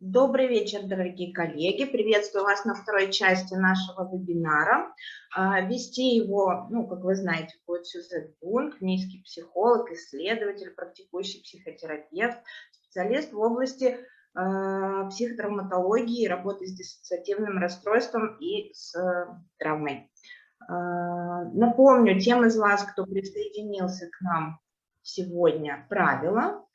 Добрый вечер, дорогие коллеги. Приветствую вас на второй части нашего вебинара. Вести его, как вы знаете, будет Сюзетт Бун, клинический психолог, исследователь, практикующий психотерапевт, специалист в области психотравматологии, работы с диссоциативным расстройством и с травмой. Напомню тем из вас, кто присоединился к нам сегодня, правила,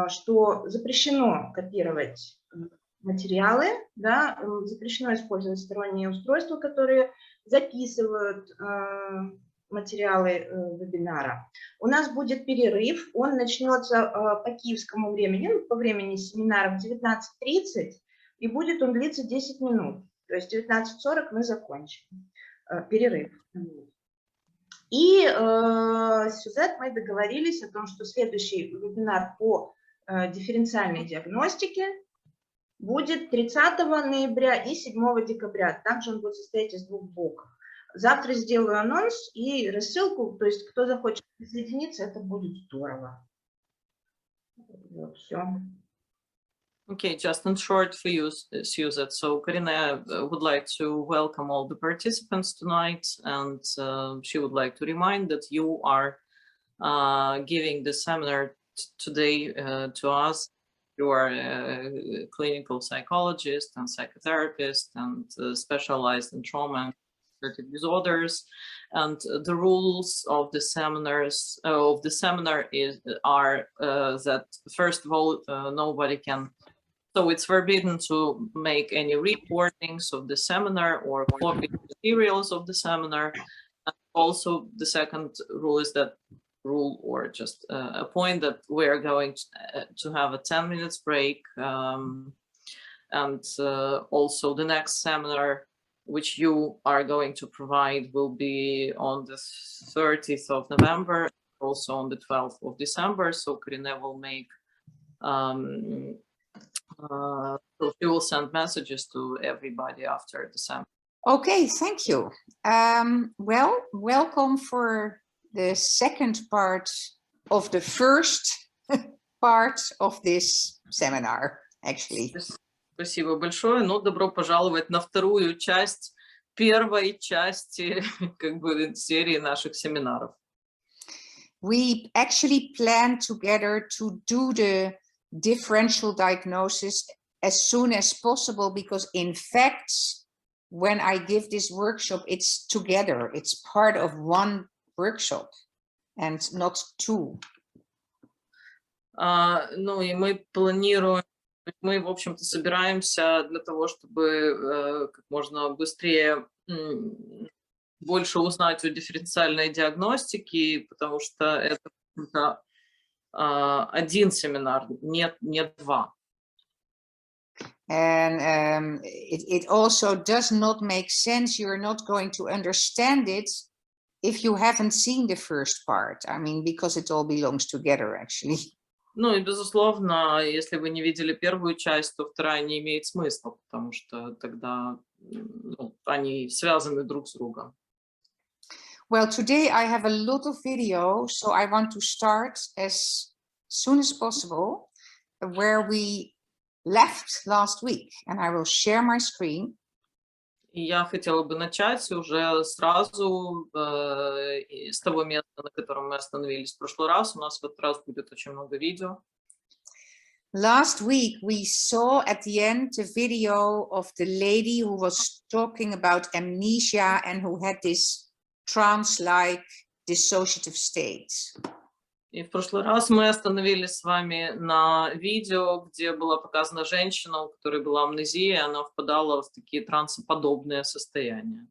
что запрещено копировать материалы, да, запрещено использовать сторонние устройства, которые записывают материалы вебинара. У нас будет перерыв, он начнется по киевскому времени, по времени семинара в 19:30, и будет он длиться 10 минут, то есть в 19:40 мы закончим перерыв. И с Сюзетт мы договорились о том, что следующий вебинар по дифференциальной диагностике будет 30 ноября и 7 декабря. Также он будет состоять из двух блоков. Завтра сделаю анонс и рассылку, то есть кто захочет присоединиться, это будет здорово. Вот, все. Okay, just in short for you, Suzette. So Karina would like to welcome all the participants tonight, and she would like to remind that you are giving the seminar today to us. You are a clinical psychologist and psychotherapist and specialized in trauma and psychiatric disorders. And the rules of the seminars are that first of all, nobody can. So it's forbidden to make any recordings of the seminar or copy materials of the seminar. And also, the second rule is that or just a point that we are going to have a 10 minutes break. And also the next seminar, which you are going to provide, will be on the 30th of November, also on the 12th of December. So Karina will make so she will send messages to everybody after the seminar. Okay, thank you. Well, welcome for the second part of the first part of this seminar, actually. Спасибо большое. Ну, добро пожаловать на вторую часть первой части серии наших семинаров. We actually plan together to do the differential diagnosis as soon as possible, because in fact, when I give this workshop, it's together. It's part of one workshop and not two. Ну и мы планируем, мы, в общем-то, собираемся для того, чтобы как можно быстрее больше узнать о дифференциальной диагностике, потому что это один семинар, нет два. And it also does not make sense. You're not going to understand it if you haven't seen the first part. I mean, because it all belongs together, actually. Ну и, безусловно, если вы не видели первую часть, то вторая не имеет смысла, потому что тогда они связаны друг с другом. Well, today I have a lot of video, so I want to start as soon as possible where we left last week, and I will share my screen. И я хотела бы начать уже сразу с того места, на котором мы остановились в прошлый раз. У нас в этот раз будет очень много видео. Last week we saw at the end the video of the lady who was talking about amnesia and who had this trance-like dissociative state. И в прошлый раз мы остановились с вами на видео, где была показана женщина, у которой была амнезия, и она впадала в такие трансоподобные состояния.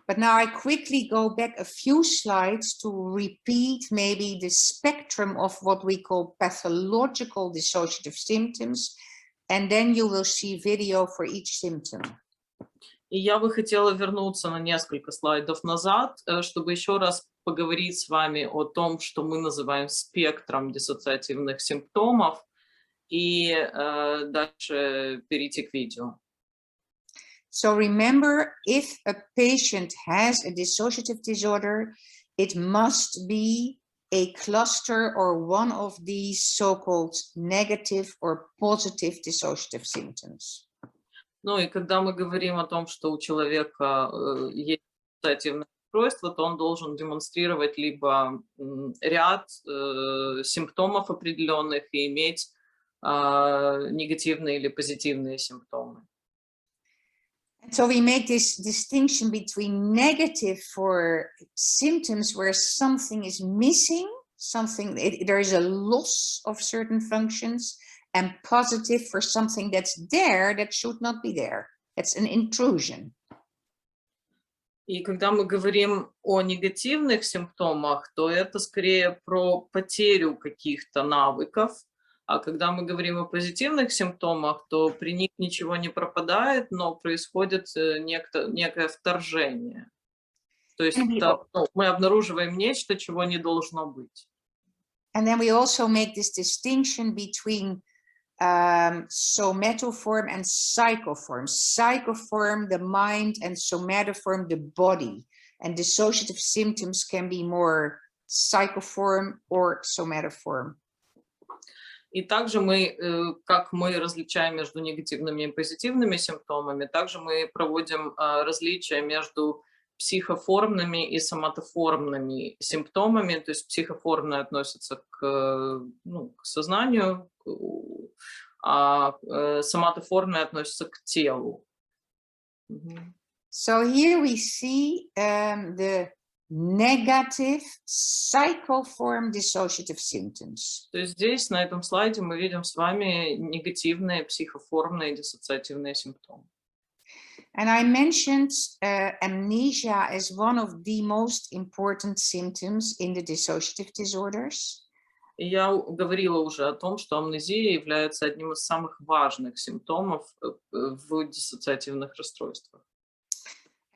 But now I quickly go back a few slides to repeat maybe the spectrum of what we call pathological dissociative symptoms, and then you will see video for each symptom. И я бы хотела вернуться на несколько слайдов назад, чтобы еще раз поговорить с вами о том, что мы называем спектром диссоциативных симптомов, и дальше перейти к видео. So remember, if a patient has a dissociative disorder, it must be a cluster or one of these so-called negative or positive dissociative symptoms. Ну и когда мы говорим о том, что у человека есть диссоциативное расстройство, то он должен демонстрировать либо ряд симптомов определенных и иметь негативные или позитивные симптомы. So we make this distinction between negative for symptoms where something is missing, there is a loss of certain functions, and positive for something that's there that should not be there. It's an intrusion. И когда мы говорим о негативных симптомах, то это скорее про потерю каких-то навыков. А когда мы говорим о позитивных симптомах, то при них ничего не пропадает, но происходит некое вторжение. То есть мы обнаруживаем нечто, чего не должно быть. And then we also make this distinction between somatoform and psychoform. Psychoform, the mind, and somatoform, the body. And dissociative symptoms can be more psychoform or somatoform. И также как мы различаем между негативными и позитивными симптомами, также мы проводим различия между психоформными и соматоформными симптомами. То есть психоформные относятся к сознанию, а соматоформные относятся к телу. So here we see the negative psychoform dissociative symptoms. То есть здесь, на этом слайде, мы видим с вами негативные психоформные диссоциативные симптомы. And I mentioned amnesia as one of the most important symptoms in the dissociative disorders. И я говорила уже о том, что амнезия является одним из самых важных симптомов в диссоциативных расстройствах.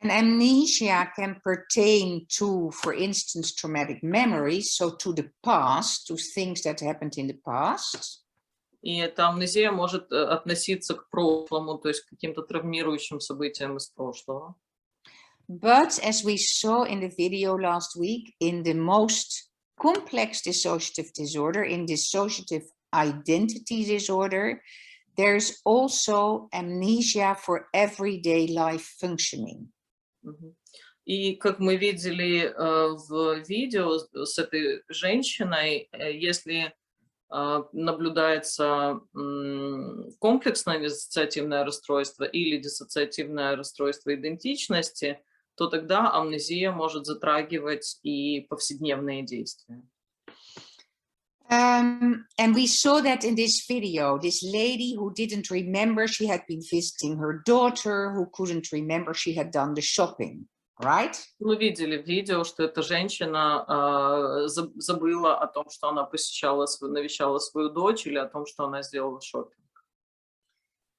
And amnesia can pertain to, for instance, traumatic memories, so to the past, to things that happened in the past. И эта амнезия может относиться к прошлому, то есть к каким-то травмирующим событиям из прошлого. But as we saw in the video last week, in the most complex dissociative disorder, in dissociative identity disorder, there's also amnesia for everyday life functioning. И как мы видели в видео с этой женщиной, если наблюдается комплексное диссоциативное расстройство или диссоциативное расстройство идентичности, то тогда амнезия может затрагивать и повседневные действия. And we saw that in this video, this lady who didn't remember she had been visiting her daughter, who couldn't remember she had done the shopping, right? Мы видели в видео, что эта женщина забыла о том, что она навещала свою дочь, или о том, что она сделала шопинг.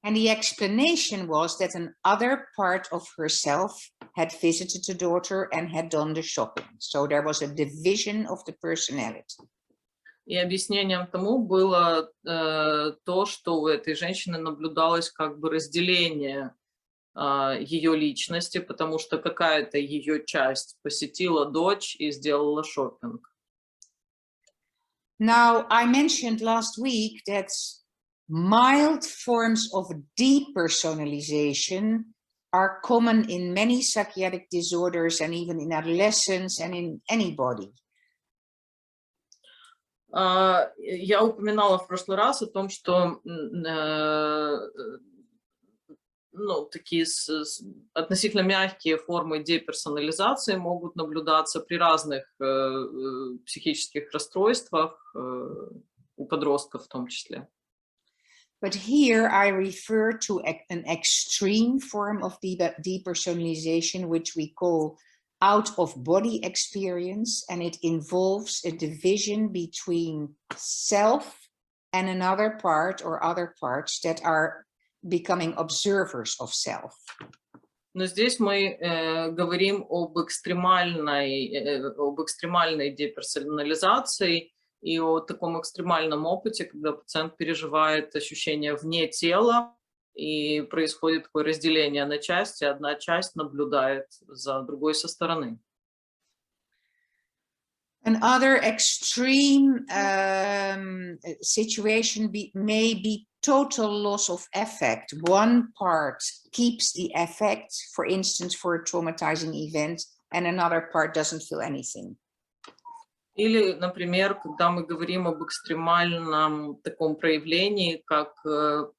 And the explanation was that another part of herself had visited the daughter and had done the shopping. So there was a division of the personality. И объяснением тому было то, что у этой женщины наблюдалось как бы разделение ее личности, потому что какая-то ее часть посетила дочь и сделала шопинг. Now, I mentioned last week that mild forms of depersonalization are common in many psychiatric disorders and even in adolescents and in anybody. Я упоминала в прошлый раз о том, что такие относительно мягкие формы деперсонализации могут наблюдаться при разных психических расстройствах, у подростков в том числе. But here I refer to an extreme form of depersonalization, which we call out-of-body experience, and it involves a division between self and another part or other parts that are becoming observers of self. Но здесь мы говорим об экстремальной деперсонализации и о таком экстремальном опыте, когда пациент переживает ощущение вне тела, и происходит такое разделение на части, одна часть наблюдает за другой со стороны. Another extreme situation may be total loss of affect. One part keeps the affect, for instance, for a traumatizing event, and another part doesn't feel anything. Или, например, когда мы говорим об экстремальном таком проявлении, как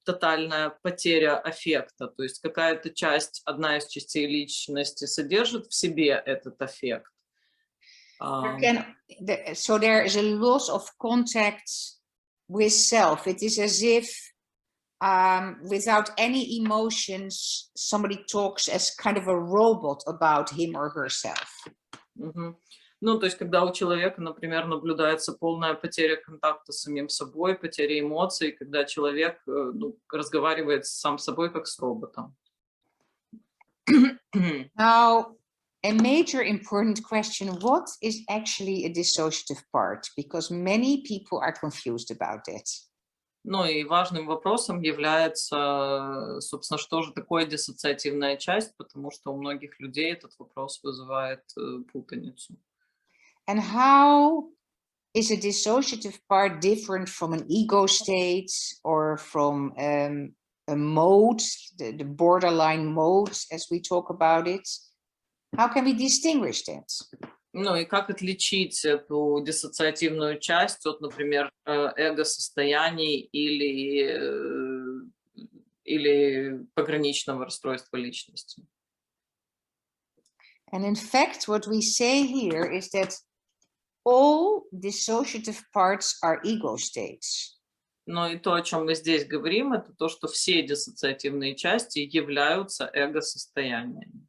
тотальная потеря аффекта, то есть какая-то часть, одна из частей личности содержит в себе этот аффект. So there is a loss of contact with self. It is as if without any emotions, somebody talks as kind of a robot about him or herself. Ну, то есть, когда у человека, например, наблюдается полная потеря контакта с самим собой, потеря эмоций, когда человек разговаривает сам с собой как с роботом. Now, a major important question, what is actually a dissociative part? Because many people are confused about it. Ну и важным вопросом является, собственно, что же такое диссоциативная часть, потому что у многих людей этот вопрос вызывает путаницу. And how is a dissociative part different from an ego state or from a mode, the borderline modes as we talk about it? How can we distinguish that? Ну и как отличить эту диссоциативную часть от, например, эго-состояний или пограничного расстройства личности? And in fact, what we say here is that all dissociative parts are ego states. Но и то, о чем мы здесь говорим, это то, что все диссоциативные части являются эго-состояниями.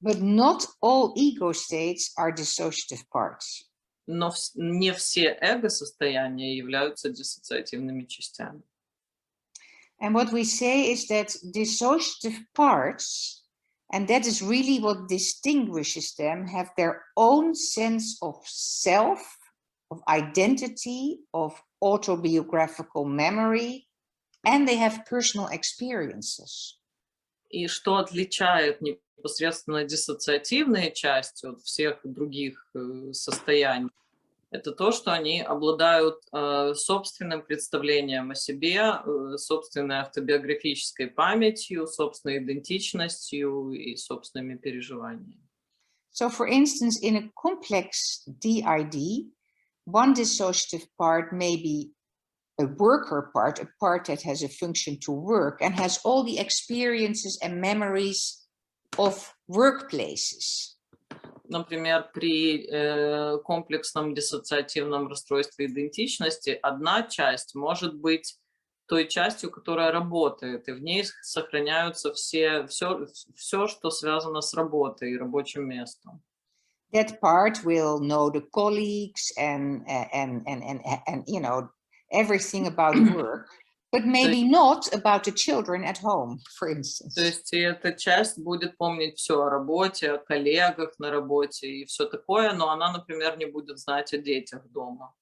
But not all ego states are dissociative parts. Но не все эго-состояния являются диссоциативными частями. And what we say is that dissociative parts, and that is really what distinguishes them, have their own sense of self, of identity, of autobiographical memory, and they have personal experiences. И что отличает непосредственно диссоциативные части от всех других состояний, это то, что они обладают собственным представлением о себе, собственной автобиографической памятью, собственной идентичностью и собственными переживаниями. So, for instance, in a complex DID, one dissociative part may be a worker part, a part that has a function to work and has all the experiences and memories of workplaces. Например, при комплексном диссоциативном расстройстве идентичности одна часть может быть той частью, которая работает, и в ней сохраняются все, что связано с работой и рабочим местом. That part will know the colleagues and you know, everything about work, but maybe not about the children at home, for instance. То есть эта часть будет помнить все о работе, о коллегах на работе и все такое, но она, например, не будет знать о детях дома.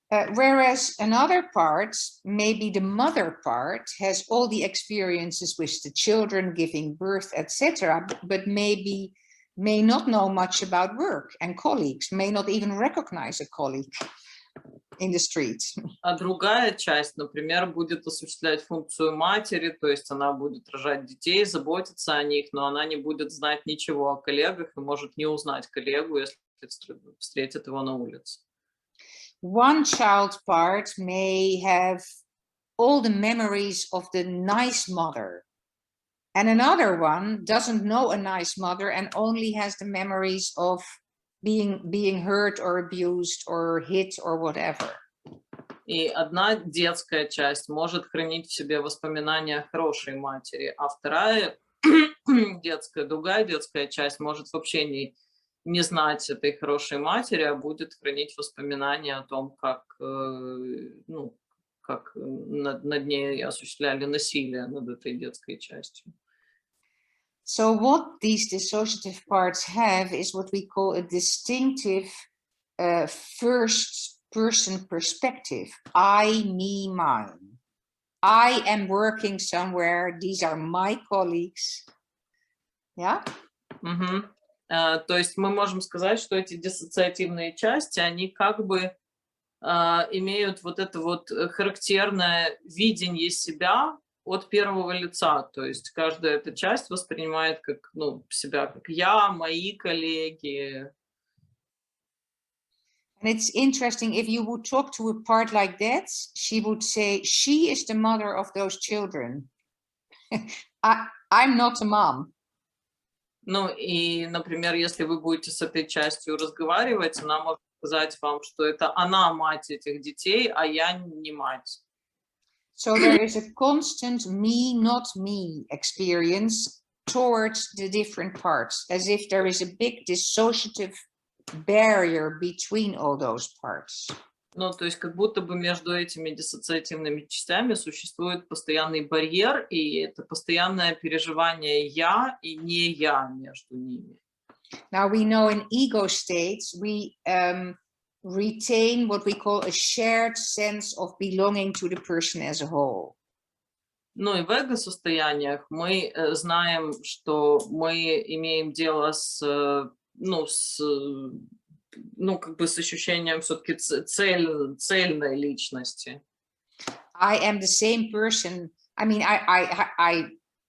Whereas another part, maybe the mother part, has all the experiences with the children, giving birth, etc., but may not know much about work and colleagues, may not even recognize a colleague in the street. А другая часть, например, будет осуществлять функцию матери, то есть она будет рожать детей, заботиться о них, но она не будет знать ничего о коллегах и может не узнать коллегу, если встретит его на улице. One child part may have all the memories of the nice mother, and another one doesn't know a nice mother and only has the memories of being hurt or abused or hit or whatever. И одна детская часть может хранить в себе воспоминания о хорошей матери, а вторая другая детская часть может вообще не знать этой хорошей матери, а будет хранить воспоминания о том, как над ней осуществляли насилие над этой детской частью. So what these dissociative parts have is what we call a distinctive first person perspective. I, me, mine. I am working somewhere. These are my colleagues. Yeah? Угу. То есть мы можем сказать, что эти диссоциативные части, они как бы имеют вот это вот характерное видение себя от первого лица. То есть каждая эта часть воспринимает как, ну, себя как я, мои коллеги. And it's interesting, if you would talk to a part like that, she would say, she is the mother of those children. I'm not a mom. Ну и, например, если вы будете с этой частью разговаривать, она может сказать вам, что это она мать этих детей, а я не мать. So there is a constant me, not me experience towards the different parts, as if there is a big dissociative barrier between all those parts. Ну, то есть как будто бы между этими диссоциативными частями существует постоянный барьер, и это постоянное переживание «я» и «не я» между ними. Now we know in ego states, we retain what we call a shared sense of belonging to the person as a whole. Ну и в эго-состояниях мы знаем, что мы имеем дело с, как бы с ощущением все-таки цельной личности. I am the same person. I mean,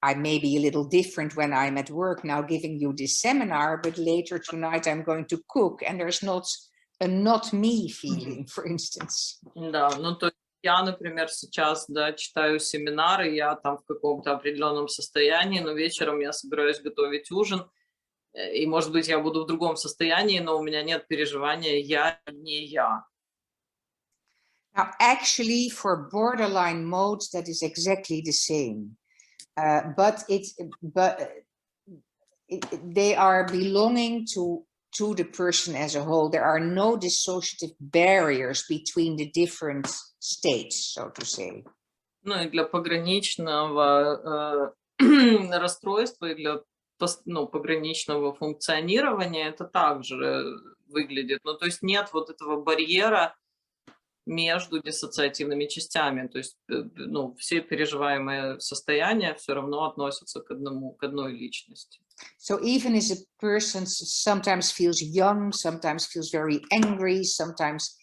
I may be a little different when I'm at work now giving you this seminar, but later tonight I'm going to cook and there's not a not me feeling, for instance. Да, ну то есть я, например, сейчас, да, читаю семинары, я там в каком-то определенном состоянии, но вечером я собираюсь готовить ужин, и, может быть, я буду в другом состоянии, но у меня нет переживания «я» не «я». Now, actually, for borderline modes, that is exactly the same. But they are belonging to the person as a whole. There are no dissociative barriers between the different states, so to say. Ну и для пограничного расстройства и для пограничного функционирования это также выглядит. Ну то есть нет вот этого барьера между диссоциативными частями. То есть все переживаемые состояния все равно относятся к одной личности. So even as a person sometimes feels young, sometimes feels very angry, sometimes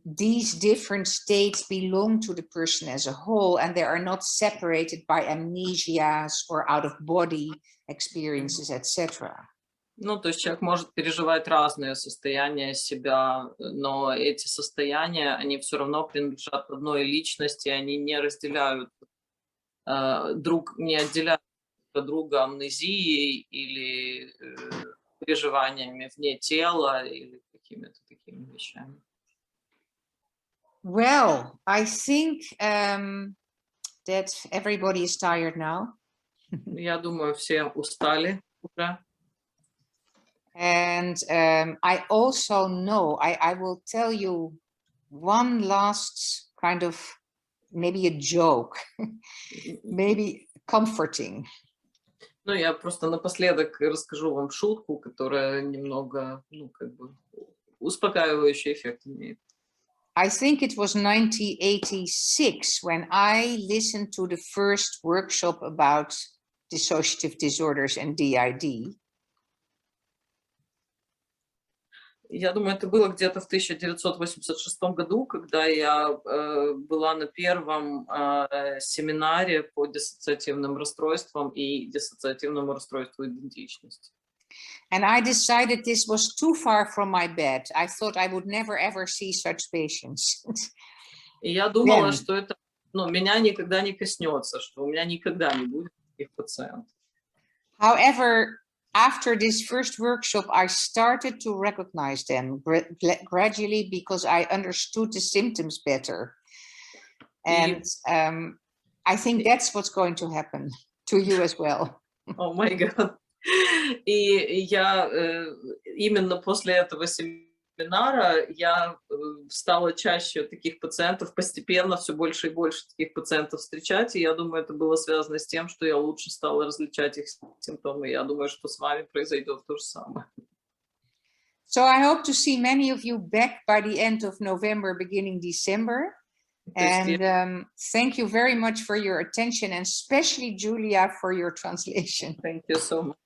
these different states belong to the person as a whole, and they are not separated by amnesias or out-of-body experiences, etc. Ну, то есть человек может переживать разные состояния себя, но эти состояния, они все равно принадлежат одной личности, они не разделяют, не отделяют друг друга амнезией или переживаниями вне тела или какими-то такими вещами. Well, I think that everybody is tired now. Я думаю, все устали уже. And I also know, I will tell you one last kind of, maybe a joke, maybe comforting. Ну, я просто напоследок расскажу вам шутку, которая немного, успокаивающий эффект имеет. I think it was 1986 when I listened to the first workshop about dissociative disorders and DID. Я думаю, это было где-то в 1986 году, когда я была на первом семинаре по диссоциативным расстройствам и диссоциативному расстройству идентичности. And I decided this was too far from my bed. I thought I would never ever see such patients. И я думала, что это меня никогда не коснется, что у меня никогда не будет таких пациентов. However, after this first workshop, I started to recognize them gradually because I understood the symptoms better. And I think that's what's going to happen to you as well. Oh my God. И я именно после этого семинара я стала чаще таких пациентов, постепенно все больше и больше таких пациентов встречать, и я думаю, это было связано с тем, что я лучше стала различать их симптомы. Я думаю, что с вами произойдет то же самое. So I hope to see many of you back by the end of November, beginning December. And thank you very much for your attention, and especially Julia for your translation. Thank you so much.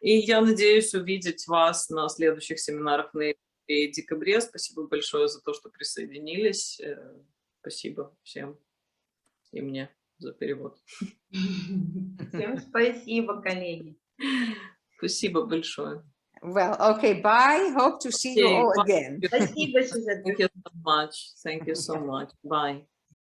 И я надеюсь увидеть вас на следующих семинарах в ноябре и декабре. Спасибо большое за то, что присоединились. Спасибо всем и мне за перевод. Всем спасибо, коллеги. Спасибо большое. Well, okay, bye. Hope to see you Okay, all bye. again. Спасибо, Сюзетт. Thank you so much. Thank you so much. Bye.